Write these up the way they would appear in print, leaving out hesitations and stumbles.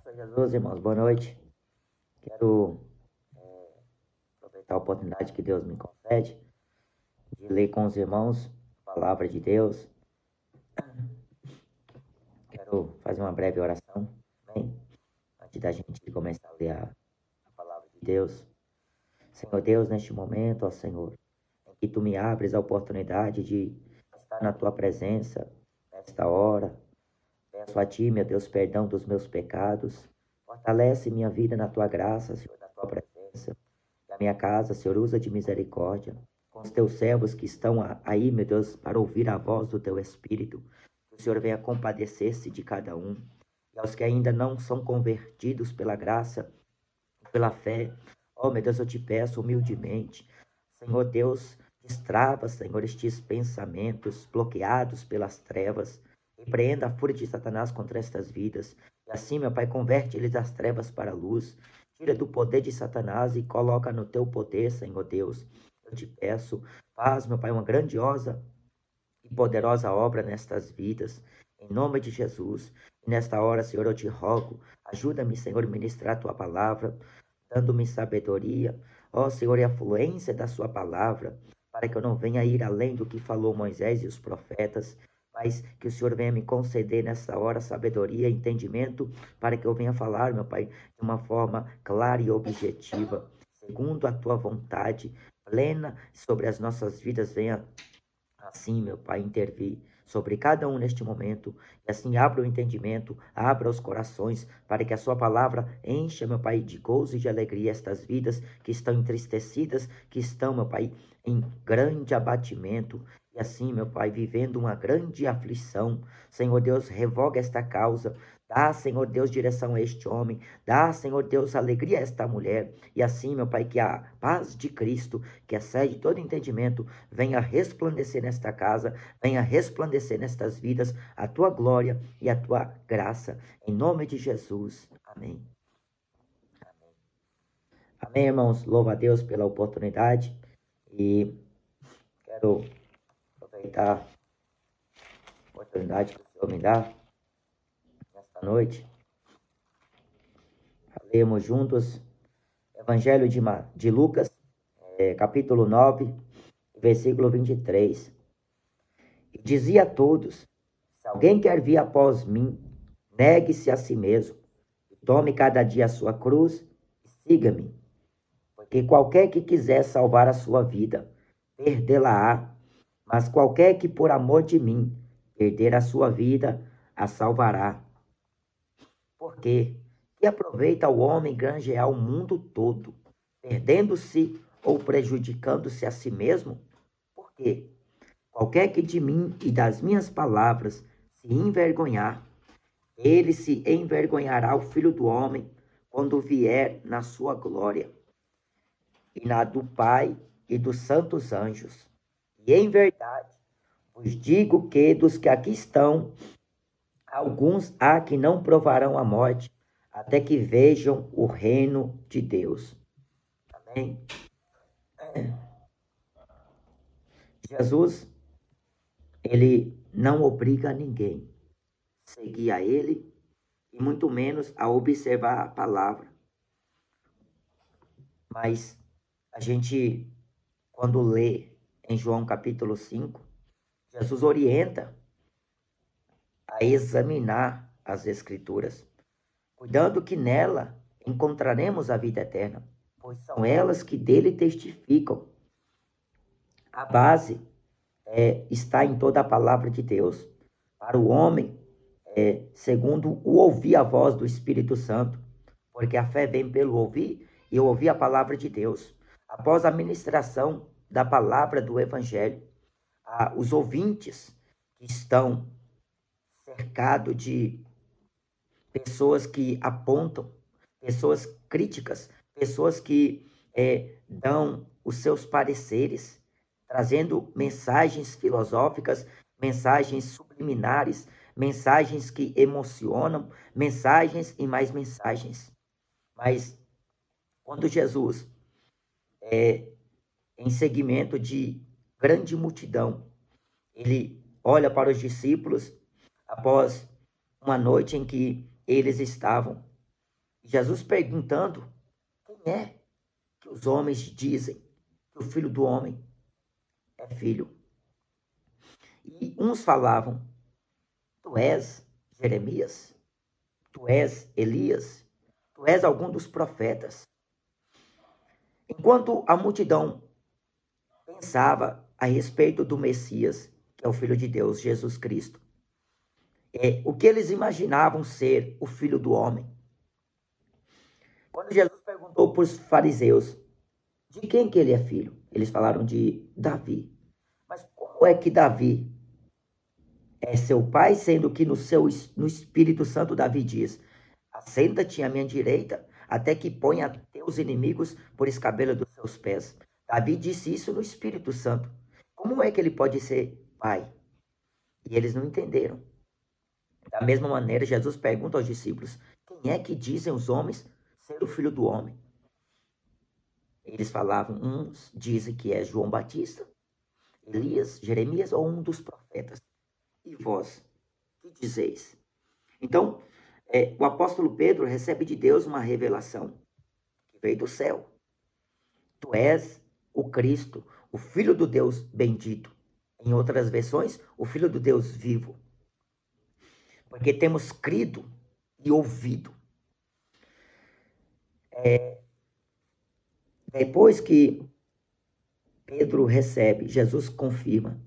Senhor Jesus, irmãos, boa noite. Quero aproveitar a oportunidade que Deus me concede de ler com os irmãos a palavra de Deus. Quero fazer uma breve oração, amém? Antes da gente começar a ler a palavra de Deus. Senhor Deus, neste momento, ó Senhor, em que Tu me abres a oportunidade de estar na Tua presença, nesta hora, peço a Ti, meu Deus, perdão dos meus pecados. Fortalece minha vida na Tua graça, Senhor, na Tua presença. Da minha casa, Senhor, usa de misericórdia com os Teus servos que estão aí, meu Deus, para ouvir a voz do Teu Espírito. Que o Senhor venha compadecer-se de cada um. E aos que ainda não são convertidos pela graça, pela fé, oh, meu Deus, eu te peço humildemente, Senhor Deus, destrava, Senhor, estes pensamentos bloqueados pelas trevas. Repreenda a fúria de Satanás contra estas vidas. E assim, meu Pai, converte eles das trevas para a luz. Tira do poder de Satanás e coloca no teu poder, Senhor Deus. Eu te peço, faz, meu Pai, uma grandiosa e poderosa obra nestas vidas. Em nome de Jesus. E nesta hora, Senhor, eu te rogo, ajuda-me, Senhor, a ministrar a tua palavra, dando-me sabedoria, ó Senhor, e a fluência da sua palavra, para que eu não venha ir além do que falou Moisés e os profetas, mas que o Senhor venha me conceder nessa hora sabedoria e entendimento, para que eu venha falar, meu Pai, de uma forma clara e objetiva, segundo a tua vontade plena sobre as nossas vidas. Venha assim, meu Pai, intervir sobre cada um neste momento, e assim abra o entendimento, abra os corações, para que a sua palavra encha, meu Pai, de gozo e de alegria estas vidas que estão entristecidas, que estão, meu Pai, em grande abatimento, e assim, meu Pai, vivendo uma grande aflição. Senhor Deus, revoga esta causa. Dá, Senhor Deus, direção a este homem. Dá, Senhor Deus, alegria a esta mulher. E assim, meu Pai, que a paz de Cristo, que excede todo entendimento, venha resplandecer nesta casa, venha resplandecer nestas vidas a tua glória e a tua graça. Em nome de Jesus. Amém. Amém. Amém, irmãos. Louvo a Deus pela oportunidade e quero aproveitar a oportunidade que o Senhor me dá nesta noite. Lemos juntos Evangelho de Lucas, capítulo 9, versículo 23. E dizia a todos: se alguém quer vir após mim, negue-se a si mesmo, e tome cada dia a sua cruz e siga-me. Porque qualquer que quiser salvar a sua vida, perdê-la-á. Mas qualquer que por amor de mim perder a sua vida, a salvará. Porque que aproveita o homem granjear o mundo todo, perdendo-se ou prejudicando-se a si mesmo? Por quê? Qualquer que de mim e das minhas palavras se envergonhar, ele se envergonhará o Filho do Homem quando vier na sua glória, e na do Pai e dos santos anjos. E em verdade vos digo que dos que aqui estão, alguns há que não provarão a morte, até que vejam o reino de Deus. Amém? Jesus, ele não obriga ninguém a seguir a ele, e muito menos a observar a palavra. Mas a gente, quando lê em João capítulo 5, Jesus orienta a examinar as Escrituras, cuidando que nela encontraremos a vida eterna, pois são elas que dele testificam. A base está em toda a palavra de Deus. Para o homem, segundo o ouvir a voz do Espírito Santo, porque a fé vem pelo ouvir e ouvir a palavra de Deus. Após a ministração da palavra do Evangelho, os ouvintes que estão cercados de pessoas que apontam, pessoas críticas, pessoas que dão os seus pareceres, trazendo mensagens filosóficas, mensagens subliminares, mensagens que emocionam, mensagens e mais mensagens. Mas quando Jesus, em seguimento de grande multidão, ele olha para os discípulos após uma noite em que eles estavam Jesus perguntando: quem é que os homens dizem que o Filho do Homem é filho? E uns falavam: tu és Jeremias, tu és Elias, tu és algum dos profetas. Enquanto a multidão pensava a respeito do Messias, que é o Filho de Deus, Jesus Cristo, o que eles imaginavam ser o Filho do Homem. Quando Jesus perguntou para os fariseus de quem que ele é filho, eles falaram de Davi. Mas como é que Davi é seu pai, sendo que no Espírito Santo Davi diz: assenta-te à minha direita, até que ponha teus inimigos por escabelo dos seus pés. Davi disse isso no Espírito Santo. Como é que ele pode ser pai? E eles não entenderam. Da mesma maneira, Jesus pergunta aos discípulos: quem é que dizem os homens ser o Filho do Homem? Eles falavam, uns dizem que é João Batista, Elias, Jeremias ou um dos profetas. E vós, que dizeis? Então, o apóstolo Pedro recebe de Deus uma revelação que veio do céu. Tu és o Cristo, o Filho do Deus bendito. Em outras versões, o Filho do Deus vivo. Porque temos crido e ouvido. Depois que Pedro recebe, Jesus confirma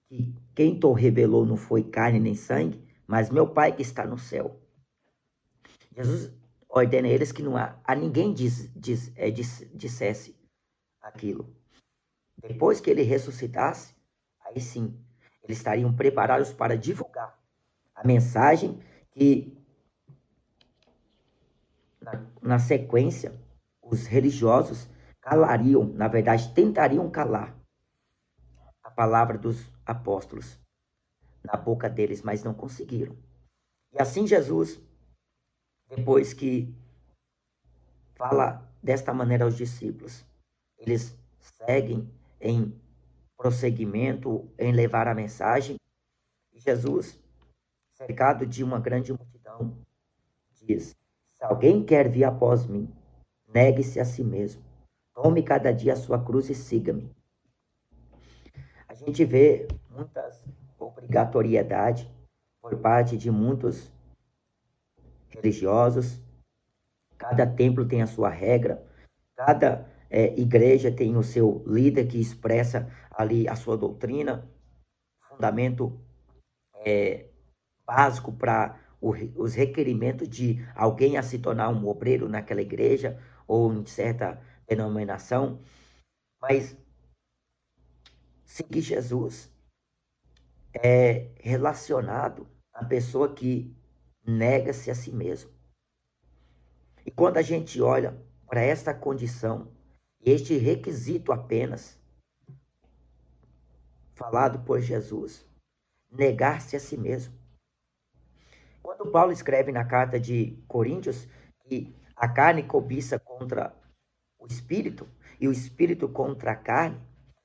que quem te revelou não foi carne nem sangue, mas meu Pai que está no céu. Jesus ordena a eles que não a ninguém dissesse aquilo. Depois que ele ressuscitasse, aí sim, eles estariam preparados para divulgar a mensagem que, na sequência, os religiosos calariam, na verdade, tentariam calar a palavra dos apóstolos na boca deles, mas não conseguiram. E assim Jesus, depois que fala desta maneira aos discípulos, eles seguem em prosseguimento, em levar a mensagem. E Jesus, cercado de uma grande multidão, diz: se alguém quer vir após mim, negue-se a si mesmo. Tome cada dia a sua cruz e siga-me. A gente vê muitas obrigatoriedade por parte de muitos religiosos. Cada templo tem a sua regra. Cada igreja tem o seu líder que expressa ali a sua doutrina. Fundamento básico para os requerimentos de alguém a se tornar um obreiro naquela igreja ou em certa denominação. Mas seguir Jesus é relacionado à pessoa que nega-se a si mesmo. E quando a gente olha para esta condição, este requisito apenas falado por Jesus, negar-se a si mesmo. Quando Paulo escreve na carta de Coríntios que a carne cobiça contra o espírito e o espírito contra a carne,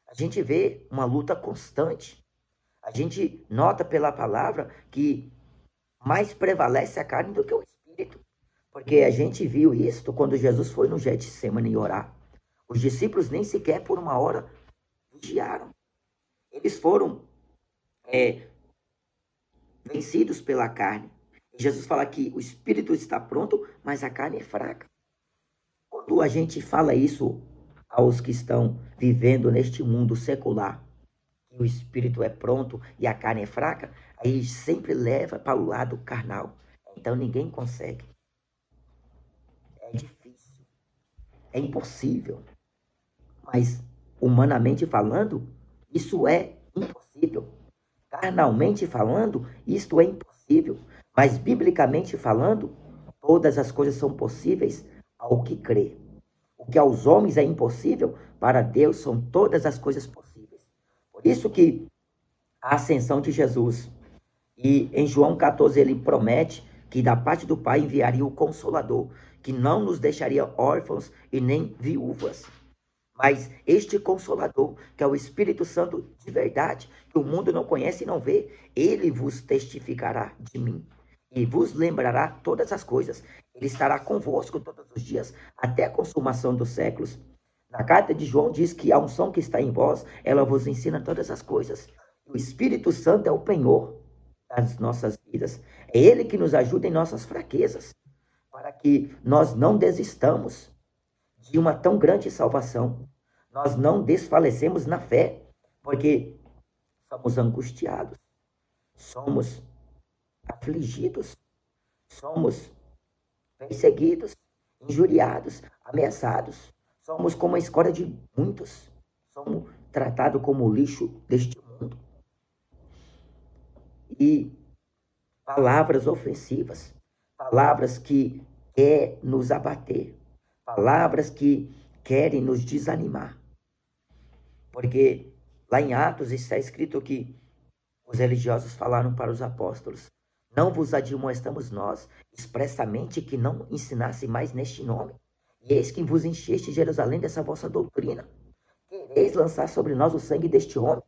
a gente vê uma luta constante. A gente nota pela palavra que mais prevalece a carne do que o espírito. Porque a gente viu isso quando Jesus foi no Getsemane orar. Os discípulos nem sequer por uma hora vigiaram. Eles foram vencidos pela carne. E Jesus fala que o espírito está pronto, mas a carne é fraca. Quando a gente fala isso aos que estão vivendo neste mundo secular, que o espírito é pronto e a carne é fraca, aí sempre leva para o lado carnal. Então ninguém consegue. É difícil. É impossível. Mas, humanamente falando, isso é impossível. Carnalmente falando, isto é impossível. Mas, biblicamente falando, todas as coisas são possíveis ao que crê. O que aos homens é impossível, para Deus são todas as coisas possíveis. Por isso que a ascensão de Jesus, e em João 14 ele promete que da parte do Pai enviaria o Consolador, que não nos deixaria órfãos e nem viúvas. Mas este Consolador, que é o Espírito Santo de verdade, que o mundo não conhece e não vê, ele vos testificará de mim e vos lembrará todas as coisas. Ele estará convosco todos os dias, até a consumação dos séculos. Na carta de João diz que a unção que está em vós, ela vos ensina todas as coisas. O Espírito Santo é o penhor das nossas vidas. É Ele que nos ajuda em nossas fraquezas, para que nós não desistamos de uma tão grande salvação. Nós não desfalecemos na fé, porque somos angustiados, somos afligidos, somos perseguidos, injuriados, ameaçados. Somos como a escória de muitos. Somos tratados como lixo deste mundo. E palavras ofensivas, palavras que querem nos abater, palavras que querem nos desanimar. Porque lá em Atos está escrito que os religiosos falaram para os apóstolos: não vos admoestamos nós, expressamente que não ensinasse mais neste nome. E eis que vos encheste Jerusalém dessa vossa doutrina. Quereis lançar sobre nós o sangue deste homem?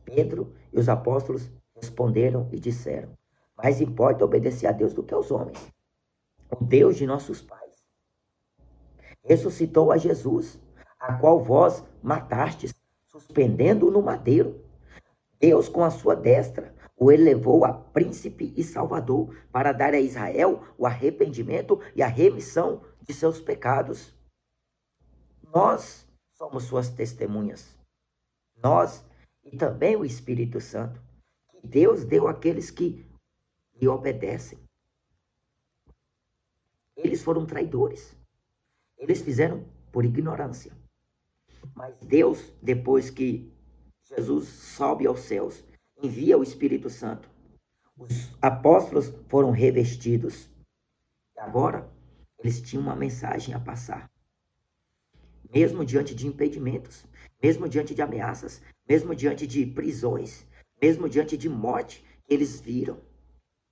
Pedro e os apóstolos responderam e disseram: mais importa obedecer a Deus do que aos homens. O Deus de nossos pais ressuscitou a Jesus, a qual vós matastes, suspendendo-o no madeiro. Deus, com a sua destra, o elevou a príncipe e salvador para dar a Israel o arrependimento e a remissão de seus pecados. Nós somos suas testemunhas. Nós e também o Espírito Santo, que Deus deu àqueles que lhe obedecem. Eles foram traidores. Eles fizeram por ignorância. Mas Deus, depois que Jesus sobe aos céus, envia o Espírito Santo. Os apóstolos foram revestidos. E agora, eles tinham uma mensagem a passar. Mesmo diante de impedimentos, mesmo diante de ameaças, mesmo diante de prisões, mesmo diante de morte, eles viram,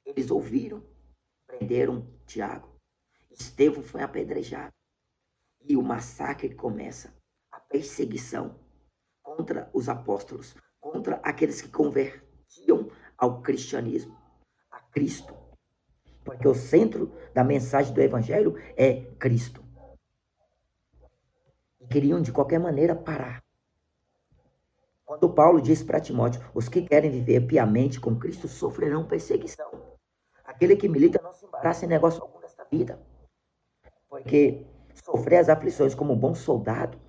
eles ouviram, prenderam Tiago. Estevão foi apedrejado. E o massacre começa, a perseguição contra os apóstolos, contra aqueles que convertiam ao cristianismo, a Cristo. Porque o centro da mensagem do Evangelho é Cristo. E queriam de qualquer maneira parar. Quando Paulo diz para Timóteo: os que querem viver piamente com Cristo sofrerão perseguição. Aquele que milita não se embaraça em negócio algum desta vida. Porque sofrer as aflições como um bom soldado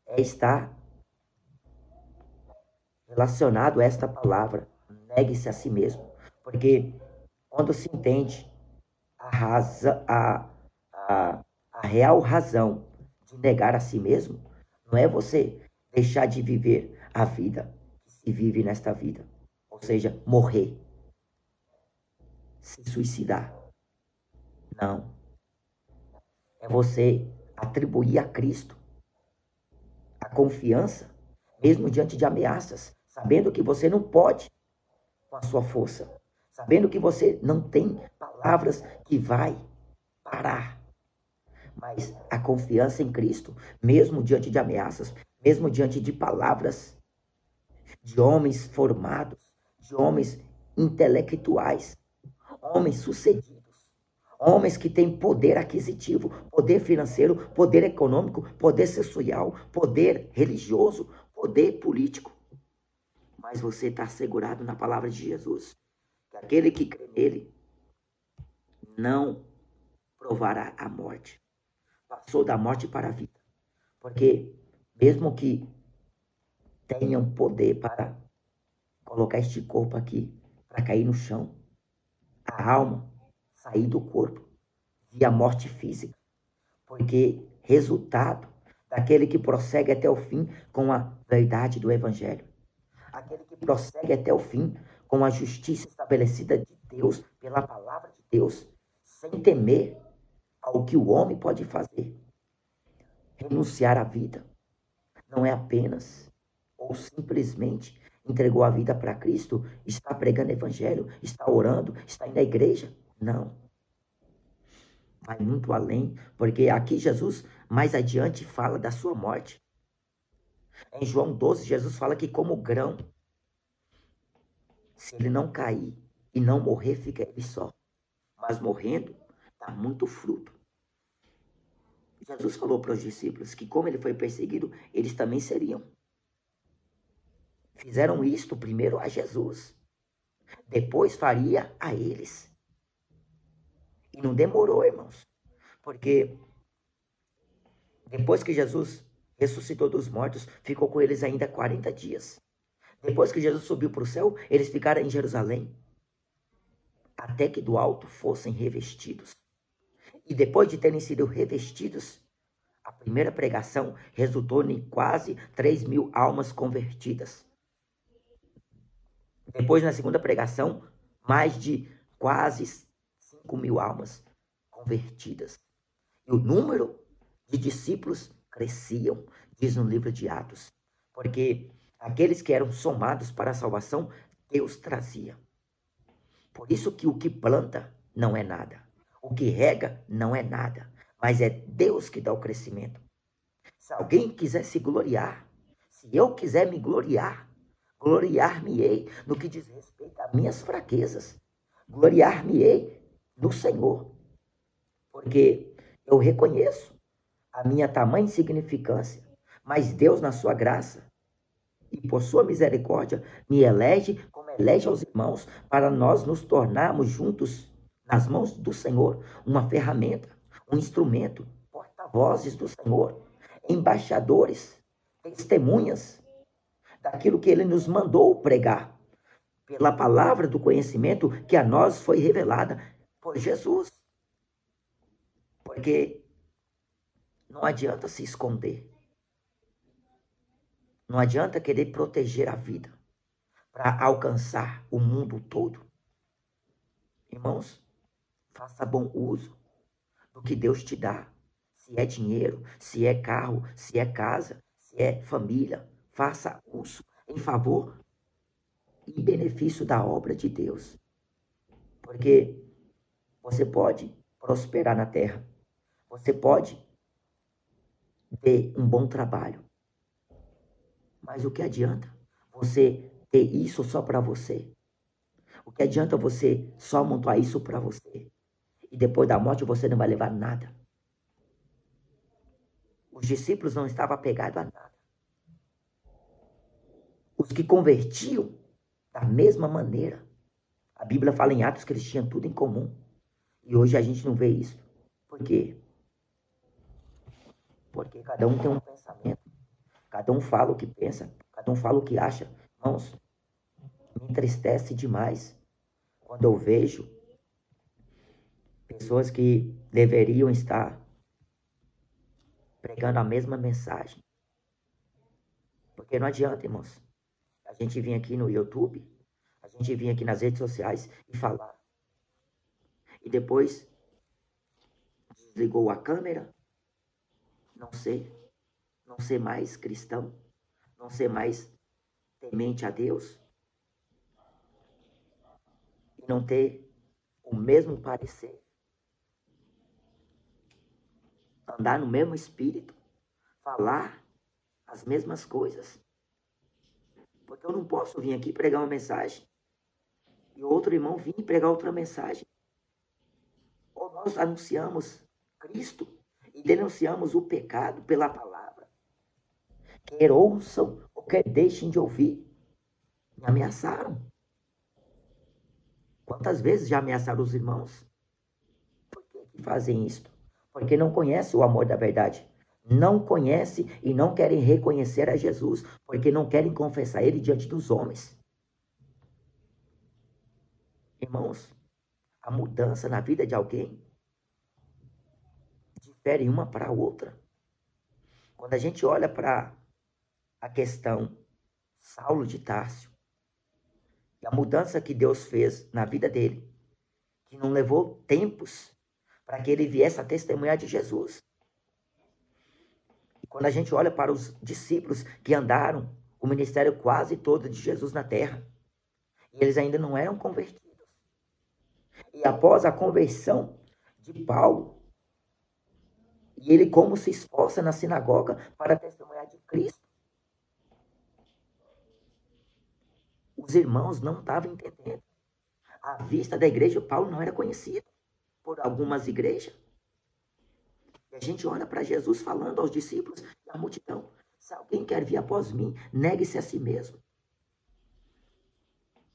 é estar relacionado a esta palavra: negue-se a si mesmo. Porque quando se entende a real razão de negar a si mesmo, não é você deixar de viver a vida que se vive nesta vida. Ou seja, morrer, se suicidar. Não. É você atribuir a Cristo a confiança, mesmo diante de ameaças, sabendo que você não pode com a sua força, sabendo que você não tem palavras que vai parar. Mas a confiança em Cristo, mesmo diante de ameaças, mesmo diante de palavras de homens formados, de homens intelectuais, homens sucedidos, homens que têm poder aquisitivo, poder financeiro, poder econômico, poder social, poder religioso, poder político. Mas você está assegurado na palavra de Jesus, que aquele que crê nele não provará a morte. Passou da morte para a vida. Porque mesmo que tenham poder para colocar este corpo aqui, para cair no chão, a alma sair do corpo, via morte física. Porque resultado daquele que prossegue até o fim com a verdade do Evangelho. Aquele que prossegue até o fim com a justiça estabelecida de Deus, pela palavra de Deus, sem temer ao que o homem pode fazer. Renunciar à vida não é apenas ou simplesmente entregou a vida para Cristo, está pregando evangelho, está orando, está indo à igreja. Não. Vai muito além, porque aqui Jesus, mais adiante, fala da sua morte. Em João 12, Jesus fala que como grão, se ele não cair e não morrer, fica ele só. Mas morrendo, dá muito fruto. Jesus falou para os discípulos que como ele foi perseguido, eles também seriam. Fizeram isto primeiro a Jesus, depois faria a eles. E não demorou, irmãos, porque depois que Jesus ressuscitou dos mortos, ficou com eles ainda 40 dias. Depois que Jesus subiu para o céu, eles ficaram em Jerusalém, até que do alto fossem revestidos. E depois de terem sido revestidos, a primeira pregação resultou em quase 3.000 almas convertidas. Depois, na segunda pregação, mais de quase 5.000 almas convertidas. E o número de discípulos cresciam, diz no livro de Atos. Porque aqueles que eram somados para a salvação, Deus trazia. Por isso que o que planta não é nada. O que rega não é nada. Mas é Deus que dá o crescimento. Se alguém quiser se gloriar, se eu quiser me gloriar, gloriar-me-ei no que diz respeito a minhas fraquezas. Gloriar-me-ei no Senhor. Porque eu reconheço a minha tamanha insignificância, mas Deus, na sua graça e por sua misericórdia, me elege como elege aos irmãos, para nós nos tornarmos juntos, nas mãos do Senhor, uma ferramenta, um instrumento, porta-vozes do Senhor, embaixadores, testemunhas daquilo que Ele nos mandou pregar, pela palavra do conhecimento que a nós foi revelada por Jesus. Porque não adianta se esconder. Não adianta querer proteger a vida para alcançar o mundo todo. Irmãos, faça bom uso do que Deus te dá. Se é dinheiro, se é carro, se é casa, se é família, faça uso em favor e benefício da obra de Deus. Porque você pode prosperar na terra. Você pode ter um bom trabalho. Mas o que adianta você ter isso só para você? O que adianta você só montar isso para você? E depois da morte você não vai levar nada. Os discípulos não estavam apegados a nada. Os que convertiam da mesma maneira. A Bíblia fala em Atos que eles tinham tudo em comum. E hoje a gente não vê isso. Por quê? Porque cada um tem um pensamento. Cada um fala o que pensa. Cada um fala o que acha. Irmãos, me entristece demais quando eu vejo pessoas que deveriam estar pregando a mesma mensagem. Porque não adianta, irmãos, a gente vir aqui no YouTube, a gente vir aqui nas redes sociais e falar. E depois desligou a câmera, não ser mais cristão, não ser mais temente a Deus, e não ter o mesmo parecer, andar no mesmo espírito, falar as mesmas coisas. Porque eu não posso vir aqui pregar uma mensagem e outro irmão vir pregar outra mensagem. Ou nós anunciamos Cristo e denunciamos o pecado pela palavra. Quer ouçam ou quer deixem de ouvir. Me ameaçaram. Quantas vezes já ameaçaram os irmãos? Por que fazem isto? Porque não conhecem o amor da verdade. Não conhecem e não querem reconhecer a Jesus, porque não querem confessar Ele diante dos homens. Irmãos, a mudança na vida de alguém difere uma para a outra. Quando a gente olha para a questão Saulo de Tarso, e a mudança que Deus fez na vida dele, que não levou tempos para que ele viesse a testemunhar de Jesus. E quando a gente olha para os discípulos que andaram o ministério quase todo de Jesus na terra, e eles ainda não eram convertidos. E após a conversão de Paulo, e ele como se esforça na sinagoga para testemunhar de Cristo, os irmãos não estavam entendendo. À vista da igreja, Paulo não era conhecido. por algumas igrejas. E a gente olha para Jesus falando aos discípulos e à multidão: se alguém quer vir após mim, negue-se a si mesmo.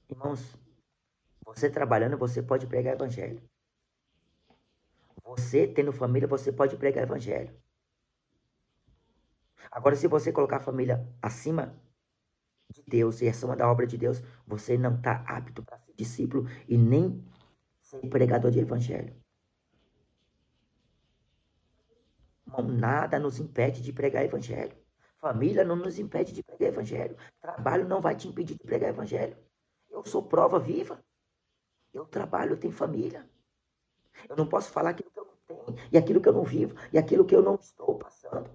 Irmãos, você trabalhando, você pode pregar evangelho. Você tendo família, você pode pregar evangelho. Agora, se você colocar a família acima de Deus e acima da obra de Deus, você não está apto para ser discípulo e nem ser pregador de evangelho. Nada nos impede de pregar evangelho. Família não nos impede de pregar evangelho. Trabalho não vai te impedir de pregar evangelho. Eu sou prova viva. Eu trabalho, eu tenho família. Eu não posso falar aquilo que eu não tenho, e aquilo que eu não vivo, e aquilo que eu não estou passando.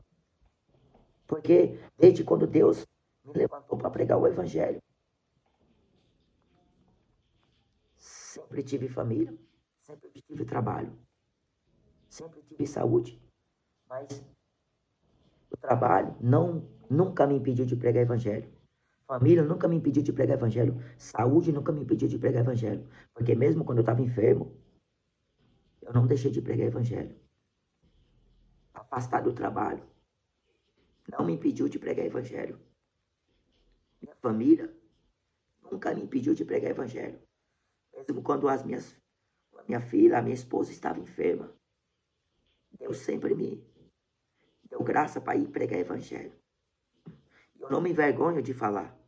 Porque desde quando Deus me levantou para pregar o evangelho, sempre tive família, sempre tive trabalho, sempre tive saúde. Mas o trabalho nunca me impediu de pregar evangelho. Família nunca me impediu de pregar evangelho. Saúde nunca me impediu de pregar evangelho. Porque mesmo quando eu estava enfermo, eu não deixei de pregar evangelho. Afastado do trabalho, não me impediu de pregar evangelho. Minha família nunca me impediu de pregar evangelho. Mesmo quando a minha filha, a minha esposa estava enferma, Deus sempre me deu graça para ir pregar evangelho. Eu não me envergonho de falar.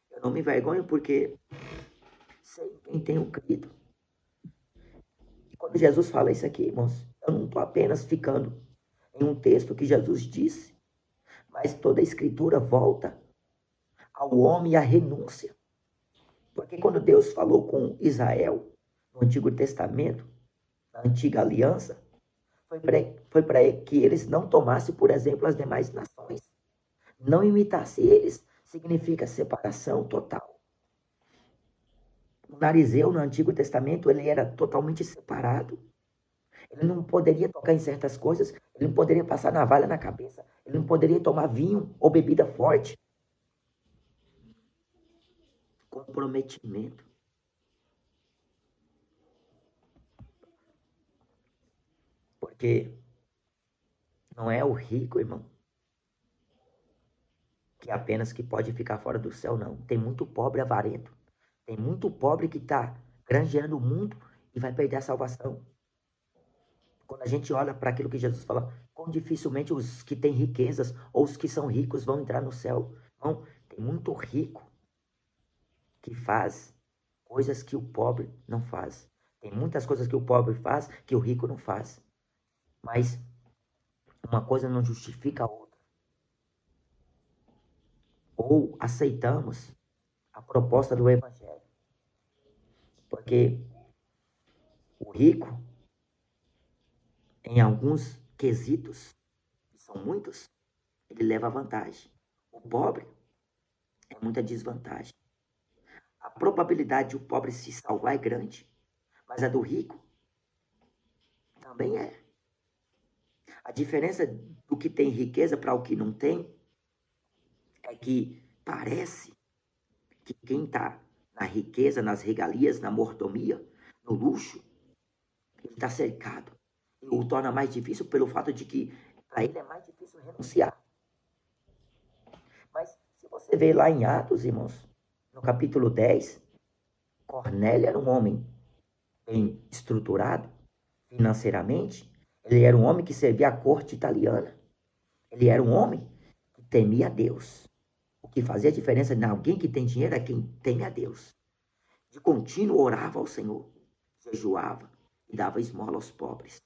Eu não me envergonho porque sei quem tenho crido. E quando Jesus fala isso aqui, irmãos, eu não estou apenas ficando em um texto que Jesus disse, mas toda a escritura volta ao homem e à renúncia. Porque quando Deus falou com Israel, no Antigo Testamento, na Antiga Aliança, foi para que eles não tomassem, por exemplo, as demais nações. Não imitasse eles significa separação total. O narizeu, no Antigo Testamento, ele era totalmente separado. Ele não poderia tocar em certas coisas, ele não poderia passar navalha na cabeça, ele não poderia tomar vinho ou bebida forte. Comprometimento. Porque não é o rico, irmão, que apenas que pode ficar fora do céu, não. Tem muito pobre avarento. Tem muito pobre que está granjeando o mundo e vai perder a salvação. Quando a gente olha para aquilo que Jesus fala, quão dificilmente os que têm riquezas ou os que são ricos vão entrar no céu. Não, tem muito rico que faz coisas que o pobre não faz. Tem muitas coisas que o pobre faz que o rico não faz. Mas uma coisa não justifica a outra. Ou aceitamos a proposta do evangelho. Porque o rico, em alguns quesitos, que são muitos, ele leva vantagem. O pobre é muita desvantagem. A probabilidade de o pobre se salvar é grande, mas a do rico também é. A diferença do que tem riqueza para o que não tem é que parece que quem está na riqueza, nas regalias, na mordomia, no luxo, ele está cercado. E o torna mais difícil pelo fato de que para ele é mais difícil renunciar. Mas se você vê lá em Atos, irmãos, no capítulo 10, Cornélio era um homem bem estruturado financeiramente. Ele era um homem que servia à corte italiana. Ele era um homem que temia a Deus. O que fazia diferença em alguém que tem dinheiro é quem teme a Deus. De contínuo orava ao Senhor, jejuava e dava esmola aos pobres.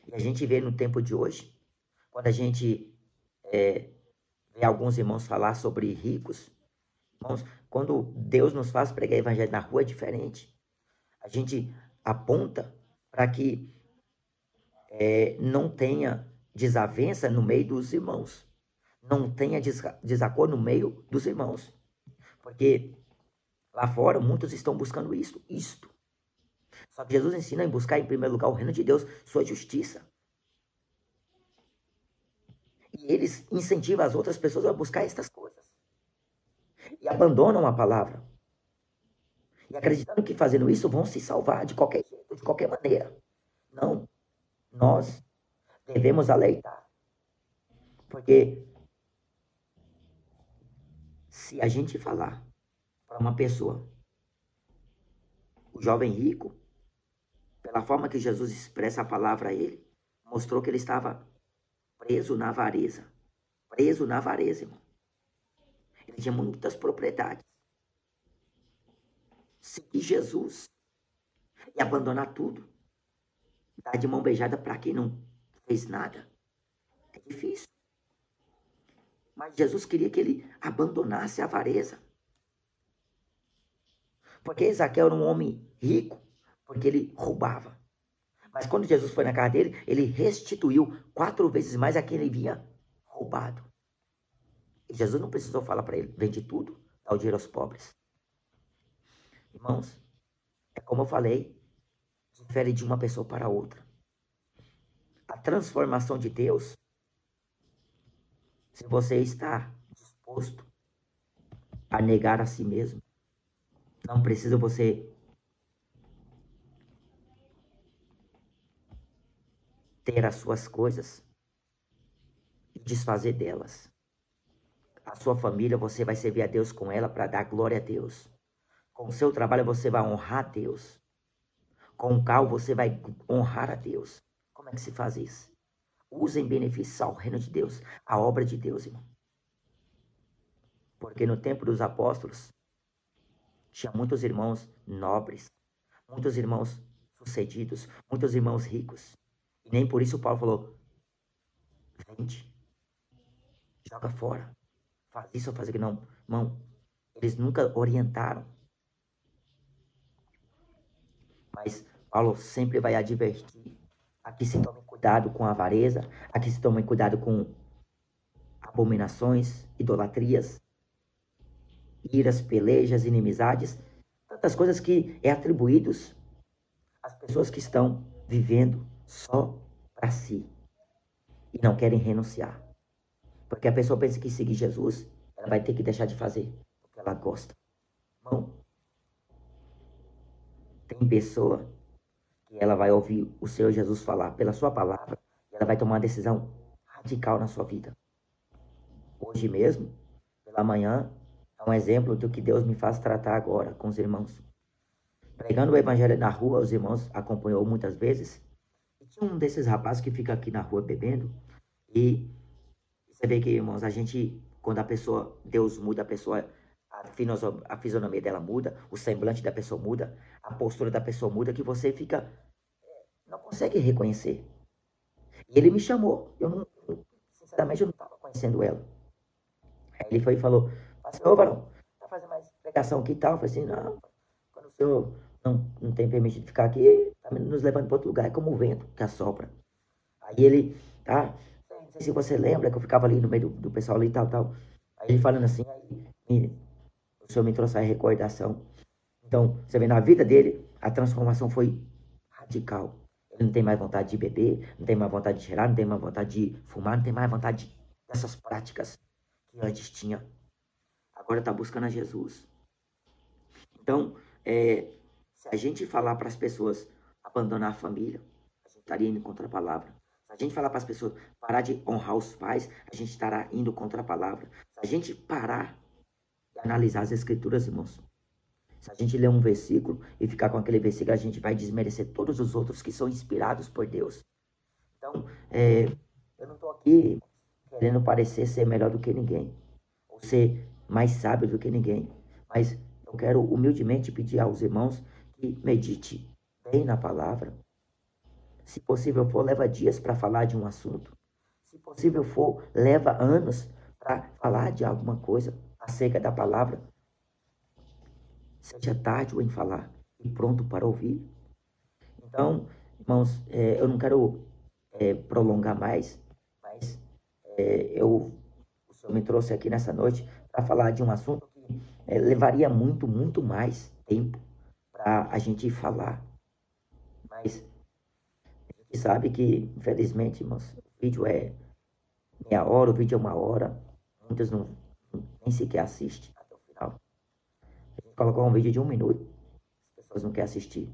E a gente vê no tempo de hoje, quando a gente vê alguns irmãos falar sobre ricos, irmãos, quando Deus nos faz pregar evangelho na rua é diferente. A gente aponta para que não tenha desavença no meio dos irmãos. Não tenha desacordo no meio dos irmãos. Porque lá fora muitos estão buscando isto. Só que Jesus ensina em buscar em primeiro lugar o reino de Deus, sua justiça. E eles incentivam as outras pessoas a buscar estas coisas. E abandonam a palavra. E acreditando que fazendo isso vão se salvar de qualquer jeito, de qualquer maneira. Não, nós devemos alertar. Porque se a gente falar para uma pessoa, o jovem rico, pela forma que Jesus expressa a palavra a ele, mostrou que ele estava preso na avareza. Preso na avareza, irmão. Ele tinha muitas propriedades. Seguir Jesus e abandonar tudo, dar de mão beijada para quem não fez nada, é difícil. Mas Jesus queria que ele abandonasse a avareza. Porque Zaqueu era um homem rico, porque ele roubava. Mas quando Jesus foi na casa dele, ele restituiu 4 vezes mais a quem ele havia roubado. E Jesus não precisou falar para ele, vende tudo, dá o dinheiro aos pobres. Irmãos, é como eu falei, difere de uma pessoa para outra. A transformação de Deus, se você está disposto a negar a si mesmo, não precisa você ter as suas coisas e desfazer delas. A sua família, você vai servir a Deus com ela para dar glória a Deus. Com o seu trabalho, você vai honrar a Deus. Com o carro, você vai honrar a Deus. Como é que se faz isso? Usa em benefício ao reino de Deus, a obra de Deus, irmão. Porque no tempo dos apóstolos, tinha muitos irmãos nobres, muitos irmãos sucedidos, muitos irmãos ricos. E nem por isso Paulo falou, vende, joga fora, faz isso ou faz aquilo. Não, irmão, eles nunca orientaram. Mas Paulo sempre vai advertir. Aqui se tome cuidado com a avareza, aqui se tome cuidado com abominações, idolatrias, iras, pelejas, inimizades, tantas coisas que é atribuídos às pessoas que estão vivendo só para si e não querem renunciar. Porque a pessoa pensa que seguir Jesus, ela vai ter que deixar de fazer o que ela gosta. Não. Tem pessoa que ela vai ouvir o Senhor Jesus falar pela sua palavra e ela vai tomar uma decisão radical na sua vida. Hoje mesmo, pela manhã, é um exemplo do que Deus me faz tratar agora com os irmãos. Pregando o evangelho na rua, os irmãos acompanhou muitas vezes. E tinha um desses rapazes que fica aqui na rua bebendo. E você vê que, irmãos, a gente, quando a pessoa, Deus muda a pessoa, a fisionomia dela muda, o semblante da pessoa muda, a postura da pessoa muda, que você fica, não consegue reconhecer. E ele me chamou, sinceramente, eu não estava conhecendo ela. Aí ele foi e falou, pastor, varão, tá fazendo mais pregação aqui e tal? Eu falei assim, não, quando o senhor não tem permitido ficar aqui, tá nos levando para outro lugar, é como o vento que assopra. Aí ele, tá, não sei se você lembra que eu ficava ali no meio do pessoal ali e tal, tal. Aí ele falando assim, o senhor me trouxe a recordação. Então, você vê, na vida dele, a transformação foi radical. Ele não tem mais vontade de beber, não tem mais vontade de cheirar, não tem mais vontade de fumar, não tem mais vontade dessas práticas que antes tinha. Agora está buscando a Jesus. Então, se a gente falar para as pessoas abandonar a família, a gente estaria indo contra a palavra. Se a gente falar para as pessoas parar de honrar os pais, a gente estará indo contra a palavra. Se a gente parar de analisar as escrituras, irmãos, se a gente ler um versículo e ficar com aquele versículo, a gente vai desmerecer todos os outros que são inspirados por Deus. Então, eu não estou aqui querendo parecer ser melhor do que ninguém, ou ser mais sábio do que ninguém, mas eu quero humildemente pedir aos irmãos que medite bem na palavra. Se possível for, leva dias para falar de um assunto. Se possível for, leva anos para falar de alguma coisa acerca da palavra. Seja tarde em falar e pronto para ouvir. Então, irmãos, eu não quero prolongar mais, mas o Senhor me trouxe aqui nessa noite para falar de um assunto que levaria muito, muito mais tempo para a gente falar. Mas a gente sabe que, infelizmente, irmãos, o vídeo é meia hora, o vídeo é 1 hora. Muitos nem sequer assistem até o final. A gente colocou um vídeo de 1 minuto. pessoas não querem assistir.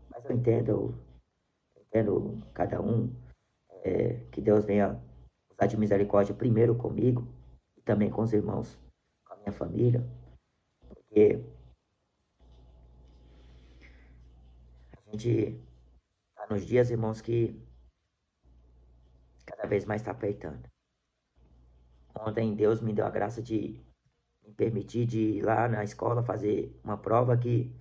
Mas eu entendo cada um, que Deus venha usar de misericórdia primeiro comigo e também com os irmãos, com a minha família, porque a gente está nos dias, irmãos, que cada vez mais está apertando. Ontem Deus me deu a graça de me permitir de ir lá na escola fazer uma prova que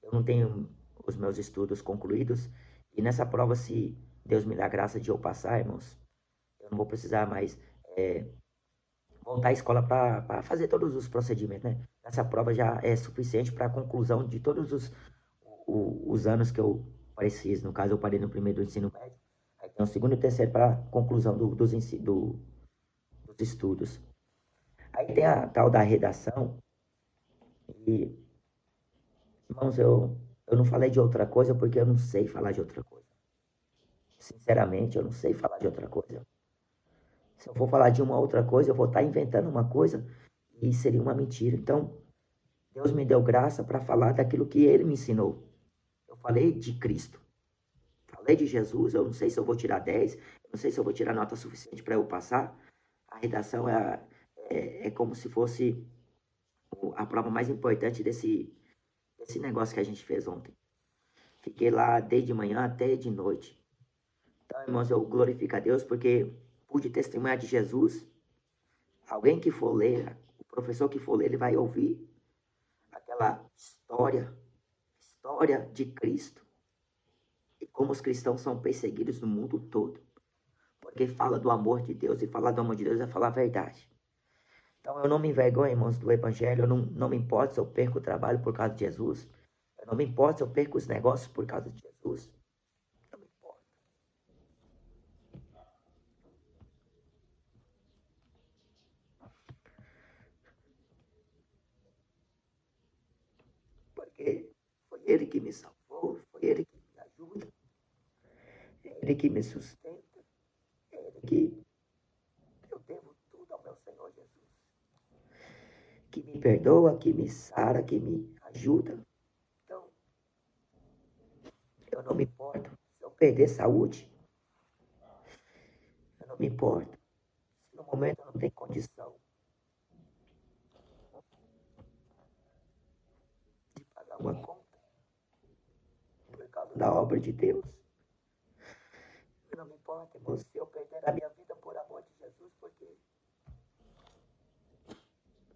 eu não tenho os meus estudos concluídos. E nessa prova, se Deus me dá a graça de eu passar, irmãos, eu não vou precisar mais voltar à escola para fazer todos os procedimentos, né? Essa prova já é suficiente para a conclusão de todos os anos que eu preciso. No caso, eu parei no primeiro do ensino médio. Aí tem o segundo e o terceiro para a conclusão dos estudos. Aí tem a tal da redação. E, irmãos, eu não falei de outra coisa porque eu não sei falar de outra coisa. Sinceramente, eu não sei falar de outra coisa. Se eu for falar de uma outra coisa, eu vou estar inventando uma coisa e seria uma mentira. Então, Deus me deu graça para falar daquilo que Ele me ensinou. Eu falei de Cristo. Falei de Jesus. Eu não sei se eu vou tirar 10. Eu não sei se eu vou tirar nota suficiente para eu passar. A redação é como se fosse a prova mais importante desse negócio que a gente fez ontem. Fiquei lá desde manhã até de noite. Então, irmãos, eu glorifico a Deus porque pude testemunhar de Jesus. Alguém que for ler, o professor que for ler, ele vai ouvir aquela história de Cristo e como os cristãos são perseguidos no mundo todo. Porque fala do amor de Deus, e falar do amor de Deus é falar a verdade. Então eu não me envergonho, irmãos, do evangelho, eu não me importo se eu perco o trabalho por causa de Jesus. Eu não me importo se eu perco os negócios por causa de Jesus. Não me importa. Porque foi Ele que me salvou, foi Ele que me ajuda, é Ele que me sustenta, é Ele que eu devo tudo ao meu Senhor Jesus. Que me perdoa, que me sara, que me ajuda. Então, eu não me importo se eu perder saúde. Eu não me importo se no momento eu não tenho condição de pagar uma conta por causa da obra de Deus. Eu não me importo, irmão, se eu perder a minha vida por amor de Jesus, porque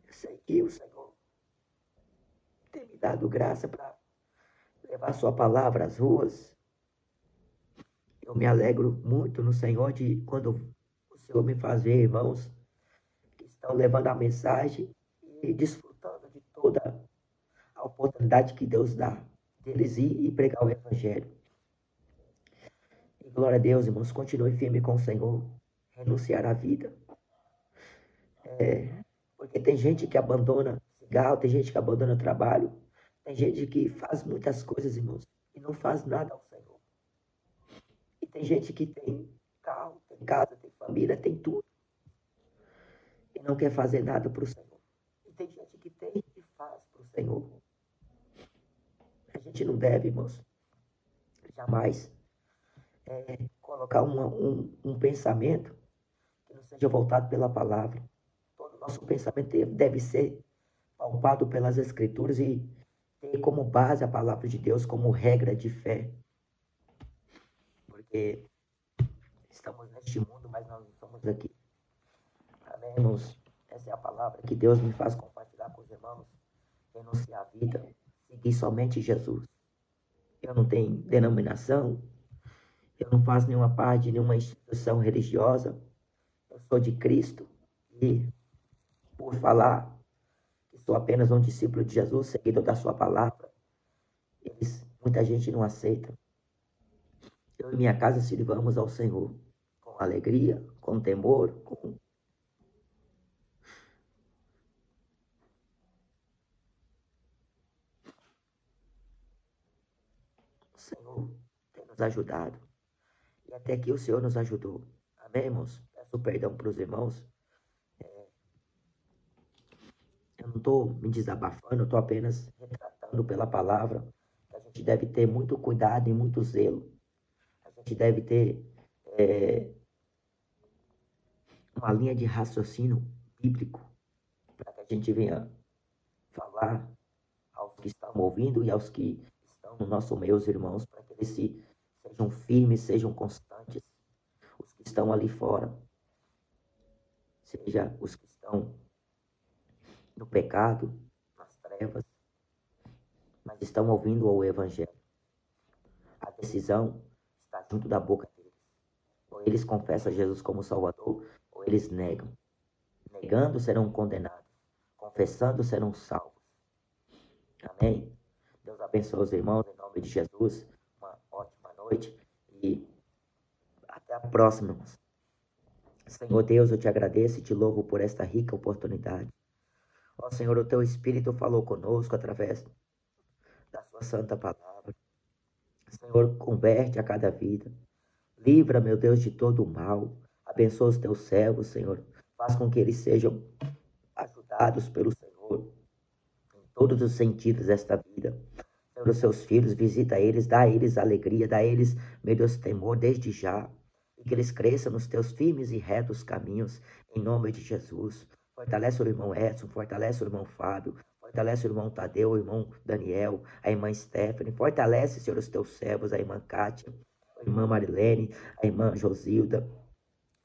eu sei que o Senhor tem me dado graça para levar sua palavra às ruas. Eu me alegro muito no Senhor de quando o Senhor me faz ver irmãos que estão levando a mensagem e desfrutando de toda a oportunidade que Deus dá deles ir e pregar o Evangelho. E glória a Deus, irmãos, continue firme com o Senhor, renunciar à vida. Porque tem gente que abandona cigarro, tem gente que abandona trabalho, tem gente que faz muitas coisas, irmãos, e não faz nada ao Senhor. E tem gente que tem carro, tem casa, tem família, tem tudo, e não quer fazer nada para o Senhor. E tem gente que tem e faz para o Senhor. A gente não deve, irmãos, jamais colocar um pensamento que não seja voltado pela palavra. Todo nosso pensamento deve ser palpado pelas Escrituras e ter como base a palavra de Deus, como regra de fé. Porque estamos neste mundo, mas nós não estamos aqui. Amém, irmãos? Essa é a palavra que Deus me faz compartilhar com os irmãos. Renunciar à vida, seguir somente Jesus. Eu não tenho denominação, eu não faço nenhuma parte de nenhuma instituição religiosa. Eu sou de Cristo e, por falar que sou apenas um discípulo de Jesus, seguidor da sua palavra, muita gente não aceita. Eu e minha casa sirvamos ao Senhor com alegria, com temor, com o Senhor tem nos ajudado. E até aqui o Senhor nos ajudou. Amém, irmãos? Peço perdão para os irmãos. Eu não estou me desabafando, eu estou apenas retratando pela palavra gente deve ter muito cuidado e muito zelo. A gente deve ter uma linha de raciocínio bíblico para que a gente venha falar aos que estão ouvindo e aos que estão no nosso meio, os irmãos, para que eles sejam firmes, sejam constantes. Os que estão ali fora, seja os que estão no pecado, nas trevas, mas estão ouvindo o Evangelho. A decisão está junto da boca deles. Ou eles confessam Jesus como Salvador, ou eles negam. Negando, serão condenados. Confessando, serão salvos. Amém? Deus abençoe os irmãos, em nome de Jesus. Uma ótima noite e até a próxima. Senhor Deus, eu te agradeço e te louvo por esta rica oportunidade. Ó Senhor, o teu Espírito falou conosco através da sua santa palavra. Senhor, converte a cada vida. Livra, meu Deus, de todo o mal. Abençoa os teus servos, Senhor. Faz com que eles sejam ajudados pelo Senhor em todos os sentidos desta vida. Senhor, os seus filhos, visita eles, dá a eles alegria, dá a eles, meu Deus, temor desde já. E que eles cresçam nos teus firmes e retos caminhos, em nome de Jesus. Fortalece o irmão Edson, fortalece o irmão Fábio, fortalece o irmão Tadeu, o irmão Daniel, a irmã Stephanie. Fortalece, Senhor, os teus servos, a irmã Kátia, a irmã Marilene, a irmã Josilda.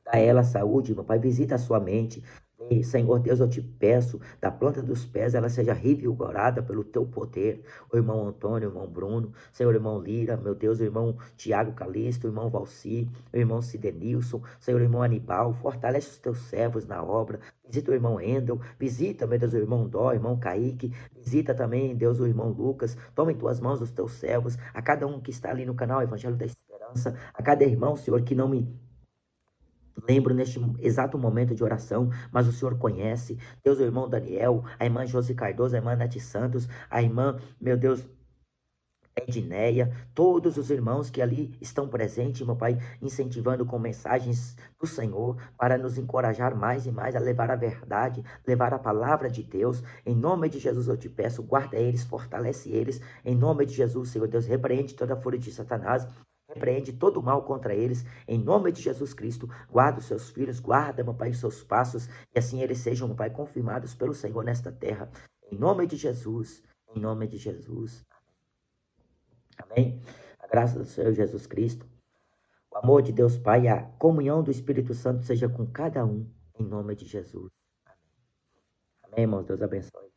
Dá a ela saúde, meu Pai, visita a sua mente. E, Senhor Deus, eu te peço, da planta dos pés, ela seja revigorada pelo teu poder. O irmão Antônio, o irmão Bruno, Senhor, o irmão Lira, meu Deus, o irmão Tiago Calixto, o irmão Valci, o irmão Cidenilson, Senhor, o irmão Anibal, fortalece os teus servos na obra. Visita o irmão Endel, visita, meu Deus, o irmão Dó, o irmão Kaique, visita também, Deus, o irmão Lucas. Toma em tuas mãos os teus servos, a cada um que está ali no canal Evangelho da Esperança, a cada irmão, Senhor, que não me lembro neste exato momento de oração, mas o Senhor conhece. Deus, o irmão Daniel, a irmã Josi Cardoso, a irmã Nath Santos, a irmã, meu Deus, Edneia, todos os irmãos que ali estão presentes, meu Pai, incentivando com mensagens do Senhor para nos encorajar mais e mais a levar a verdade, levar a palavra de Deus. Em nome de Jesus eu te peço, guarda eles, fortalece eles. Em nome de Jesus, Senhor Deus, repreende toda a fúria de Satanás. Repreende todo o mal contra eles, em nome de Jesus Cristo. Guarda os seus filhos, guarda, meu Pai, os seus passos, e assim eles sejam, meu Pai, confirmados pelo Senhor nesta terra. Em nome de Jesus, em nome de Jesus. Amém? A graça do Senhor Jesus Cristo, o amor de Deus Pai e a comunhão do Espírito Santo seja com cada um, em nome de Jesus. Amém. Amém, irmãos. Deus abençoe.